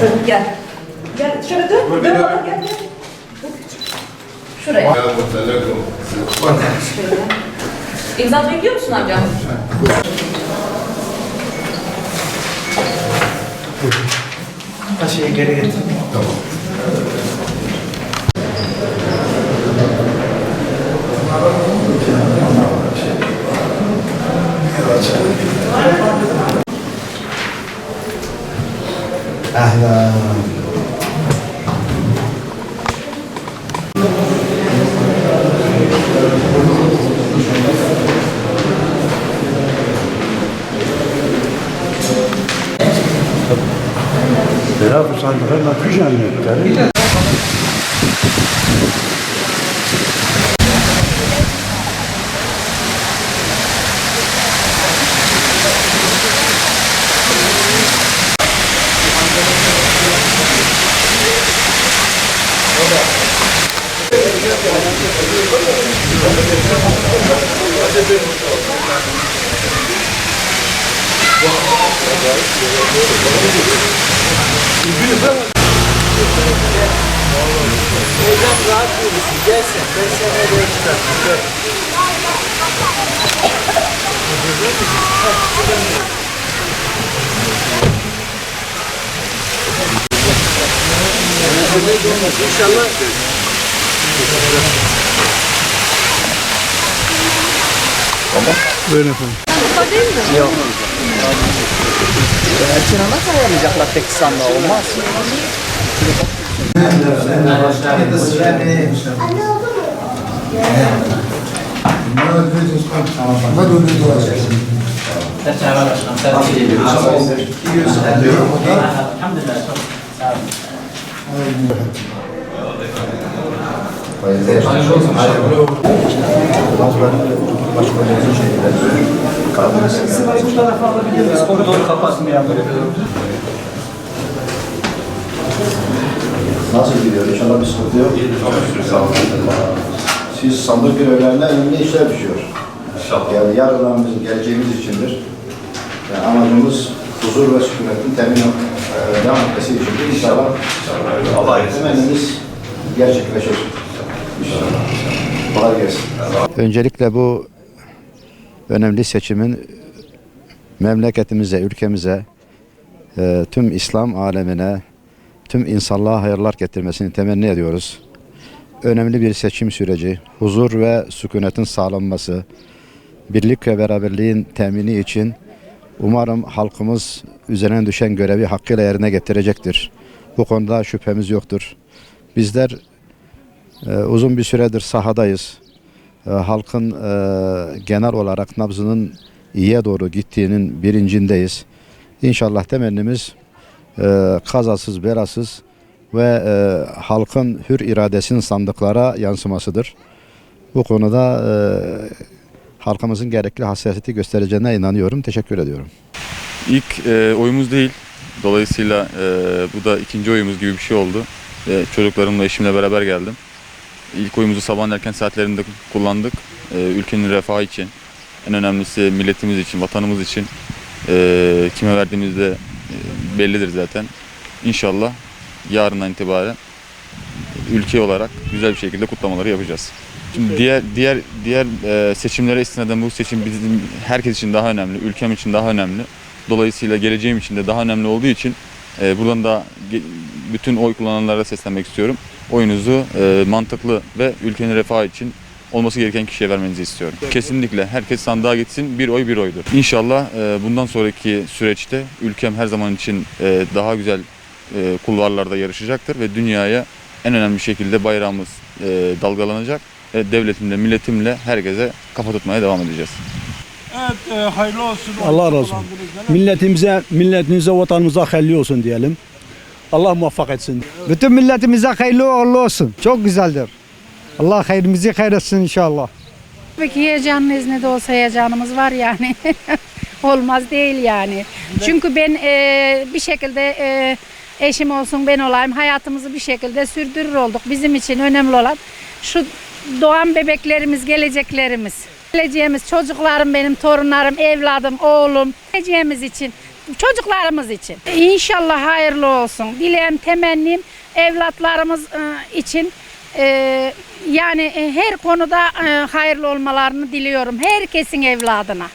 Canım gel. Gel şöyle dön. Dön baba gel. Şuraya. Şöyle. İmzalayı biliyor musun amcam? Taşıyı geri getir. Tamam. Ahlan. Però facendo una cucinetta. Hocam rahat yürüsün. Gelsin. Ben sana böyle çıkartayım. İnşallah. Buyurun efendim. Yok. Erkin nasıl ayarlayacaklar tek sandığa olmaz. Bu tarafa alabiliriz. Koridoru kapatmayalım. Nasıl gidiyor? İnşallah bir sıkıntı yok. Siz sandık görevlerine önemli işler düşüyor. Yani yarınlarımızın geleceğimiz içindir. Yani amacımız huzur ve sükunetin temin devam etmesi içindir. İnşallah temennimiz gerçekleşir. İnşallah. Kolay gelsin. Öncelikle bu önemli seçimin memleketimize, ülkemize, tüm İslam alemine, tüm insanlığa hayırlar getirmesini temenni ediyoruz. Önemli bir seçim süreci, huzur ve sükunetin sağlanması, birlik ve beraberliğin temini için umarım halkımız üzerine düşen görevi hakkıyla yerine getirecektir. Bu konuda şüphemiz yoktur. Bizler uzun bir süredir sahadayız. Halkın genel olarak nabzının iyiye doğru gittiğinin bilincindeyiz. İnşallah temennimiz kazasız belasız ve halkın hür iradesinin sandıklara yansımasıdır. Bu konuda halkımızın gerekli hassasiyeti göstereceğine inanıyorum. Teşekkür ediyorum. İlk oyumuz değil. Dolayısıyla bu da ikinci oyumuz gibi bir şey oldu. Çocuklarımla, eşimle beraber geldim. İlk oyumuzu sabahın erken saatlerinde kullandık. Ülkenin refahı için, en önemlisi milletimiz için, vatanımız için kime verdiğimiz de bellidir zaten. İnşallah yarından itibaren ülke olarak güzel bir şekilde kutlamaları yapacağız. Şimdi diğer seçimlere istinaden bu seçim bizim herkes için daha önemli, ülkem için daha önemli. Dolayısıyla geleceğim için de daha önemli olduğu için buradan da bütün oy kullananlara seslenmek istiyorum. Oyunuzu mantıklı ve ülkenin refahı için olması gereken kişiye vermenizi istiyorum. Kesinlikle herkes sandığa gitsin, bir oy bir oydur. İnşallah bundan sonraki süreçte ülkem her zaman için daha güzel kulvarlarda yarışacaktır ve dünyaya en önemli şekilde bayrağımız dalgalanacak. Devletimle, milletimle herkese kafa tutmaya devam edeceğiz. Evet, hayırlı olsun. Allah razı olsun. Milletimize, vatanımıza hayırlı olsun diyelim. Allah muvaffak etsin. Bütün milletimize hayırlı uğurlu olsun. Çok güzeldir. Allah hayrımızı hayretsin inşallah. Tabii ki heyecanlıyız, ne de olsa heyecanımız var yani. Olmaz değil yani. Çünkü ben bir şekilde eşim olsun ben olayım hayatımızı bir şekilde sürdürür olduk. Bizim için önemli olan şu doğan bebeklerimiz, geleceklerimiz. Geleceğimiz çocuklarım, benim torunlarım, evladım, oğlum. Geleceğimiz için, çocuklarımız için. İnşallah hayırlı olsun. Dileğim, temennim evlatlarımız için yani her konuda hayırlı olmalarını diliyorum. Herkesin evladına.